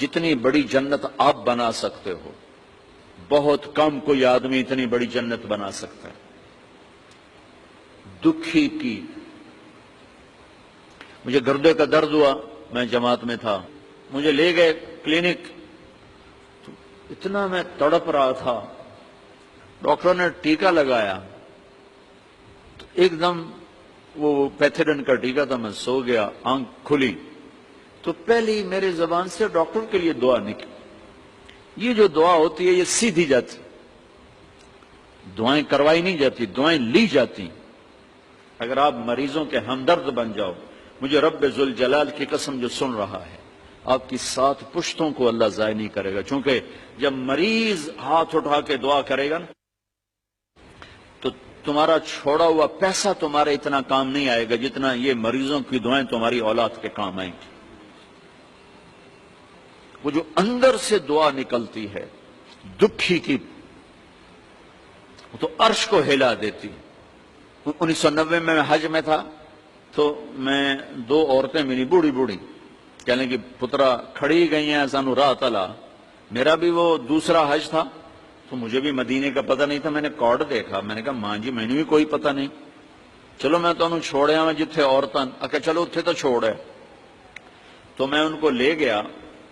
جتنی بڑی جنت آپ بنا سکتے ہو بہت کم کوئی آدمی اتنی بڑی جنت بنا سکتا ہے۔ دکھی کی مجھے گردے کا درد ہوا، میں جماعت میں تھا، مجھے لے گئے کلینک، تو اتنا میں تڑپ رہا تھا، ڈاکٹر نے ٹیکہ لگایا تو ایک دم وہ پیتھیڈن کا ٹیکہ تھا، میں سو گیا، آنکھ کھلی تو پہلی میرے زبان سے ڈاکٹر کے لیے دعا نکلی۔ یہ جو دعا ہوتی ہے یہ سیدھی جاتی، دعائیں کروائی نہیں جاتی، دعائیں لی جاتی۔ اگر آپ مریضوں کے ہمدرد بن جاؤ، مجھے رب ذوالجلال کی قسم جو سن رہا ہے، آپ کی 7 پشتوں کو اللہ ضائع نہیں کرے گا، چونکہ جب مریض ہاتھ اٹھا کے دعا کرے گا تو تمہارا چھوڑا ہوا پیسہ تمہارے اتنا کام نہیں آئے گا جتنا یہ مریضوں کی دعائیں تمہاری اولاد کے کام آئیں گی۔ وہ جو اندر سے دعا نکلتی ہے دکھی کی، وہ تو عرش کو ہلا دیتی۔ 1990 میں حج میں تھا تو میں 2 عورتیں ملی، بوڑھی بوڑھی، کہنے کہ پترا کھڑی گئی ہیں سانو راہ تلا۔ میرا بھی وہ دوسرا حج تھا تو مجھے بھی مدینے کا پتہ نہیں تھا، میں نے کارڈ دیکھا، میں نے کہا ماں جی میں نے بھی کوئی پتہ نہیں، چلو میں تو انہوں چھوڑیا میں جتھے عورتاں، اکھا چلو اتھے تو چھوڑ ہے۔ تو میں ان کو لے گیا،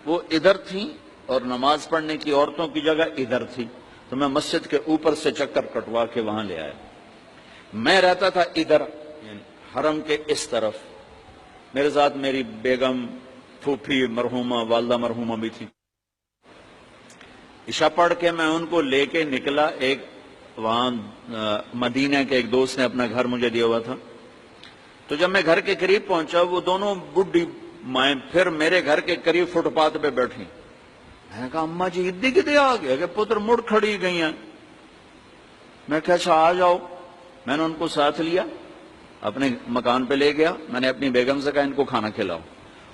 وہ ادھر تھیں اور نماز پڑھنے کی عورتوں کی جگہ ادھر تھی، تو میں مسجد کے اوپر سے چکر کٹوا کے وہاں لے آیا۔ میں رہتا تھا ادھر یعنی حرم کے اس طرف، میرے ساتھ میری بیگم، پھوپھی مرحومہ، والدہ مرحومہ بھی تھی۔ عشاء پڑھ کے میں ان کو لے کے نکلا، ایک وہاں مدینہ کے ایک دوست نے اپنا گھر مجھے دیا ہوا تھا، تو جب میں گھر کے قریب پہنچا وہ دونوں بڈھی مائیں پھر میرے گھر کے قریب فٹ پاتھ پہ بیٹھی۔ میں نے کہا اماں جی ادھی کدے آ گیا کہ پتر مڑ کھڑی گئی ہیں۔ میں کہا اچھا آ جاؤ، میں نے ان کو ساتھ لیا، اپنے مکان پہ لے گیا، میں نے اپنی بیگم سے کہا ان کو کھانا کھلاؤ۔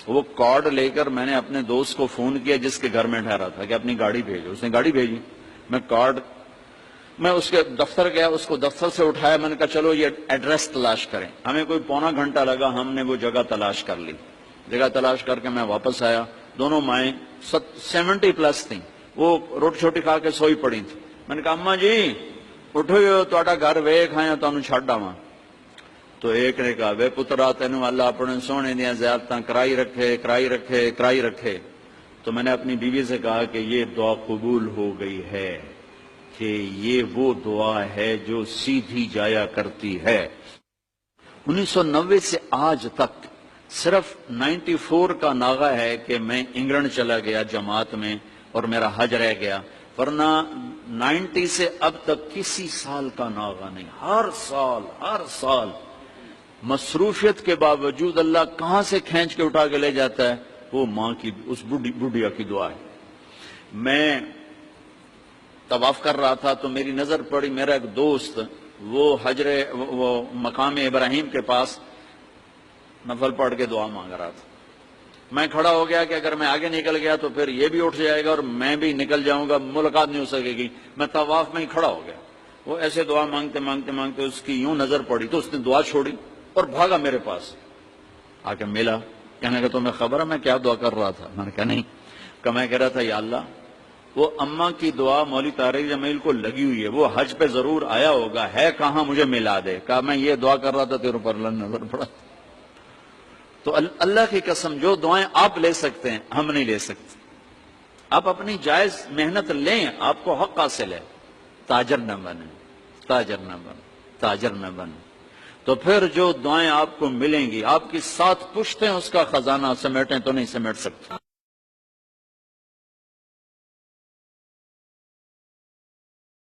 وہ کارڈ لے کر میں نے اپنے دوست کو فون کیا جس کے گھر میں ٹھہرا تھا کہ اپنی گاڑی بھیجو، اس نے گاڑی بھیجی، میں اس کے دفتر گیا، اس کو دفتر سے اٹھایا، میں نے کہا چلو یہ ایڈریس تلاش کریں۔ ہمیں کوئی پونا گھنٹہ لگا، ہم نے وہ جگہ تلاش کر لی، جگہ تلاش کر کے میں واپس آیا۔ دونوں مائیں 70 پلس تھیں، وہ روٹی چھوٹی کھا کے سوئی پڑی تھی۔ میں نے کہا اماں جی اٹھو تہاڈا گھر ویکھ آیا تانوں چھڈ آواں۔ تو ایک نے کہا وے پترا تینوں اللہ اپنے سونے دیاں زیارتاں کرائی رکھے۔ تو میں نے اپنی بیوی سے کہا کہ یہ دعا قبول ہو گئی ہے، کہ یہ وہ دعا ہے جو سیدھی جایا کرتی ہے۔ 1990 سے آج تک صرف 94 کا ناغہ ہے کہ میں انگلینڈ چلا گیا جماعت میں اور میرا حج رہ گیا، ورنہ 90 سے اب تک کسی سال کا ناغہ نہیں۔ ہر سال مصروفیت کے باوجود اللہ کہاں سے کھینچ کے اٹھا کے لے جاتا ہے، وہ ماں کی اس بڈھیا کی دعا ہے۔ میں طواف کر رہا تھا تو میری نظر پڑی، میرا ایک دوست وہ مقام ابراہیم کے پاس نفل پڑھ کے دعا مانگ رہا تھا۔ میں کھڑا ہو گیا کہ اگر میں آگے نکل گیا تو پھر یہ بھی اٹھ جائے گا اور میں بھی نکل جاؤں گا، ملاقات نہیں ہو سکے گی۔ میں طواف میں ہی کھڑا ہو گیا، وہ ایسے دعا مانگتے اس کی یوں نظر پڑی تو اس نے دعا چھوڑی اور بھاگا میرے پاس آ کے ملا، کہنے کہ تمہیں خبر ہے میں کیا دعا کر رہا تھا؟ میں نے کہا نہیں، کہ میں کہہ رہا تھا یا اللہ وہ اماں کی دعا مولوی طارق جمیل کو لگی ہوئی ہے، وہ حج پہ ضرور آیا ہوگا، ہے کہاں مجھے ملا دے۔ کہا میں یہ دعا کر رہا تھا تیرے پر اللہ نظر پڑا۔ تو اللہ کی قسم جو دعائیں آپ لے سکتے ہیں ہم نہیں لے سکتے۔ آپ اپنی جائز محنت لیں، آپ کو حق حاصل ہے، تاجر نہ بنیں۔ تو پھر جو دعائیں آپ کو ملیں گی، آپ کی 7 پشتیں اس کا خزانہ سمیٹیں تو نہیں سمیٹ سکتے۔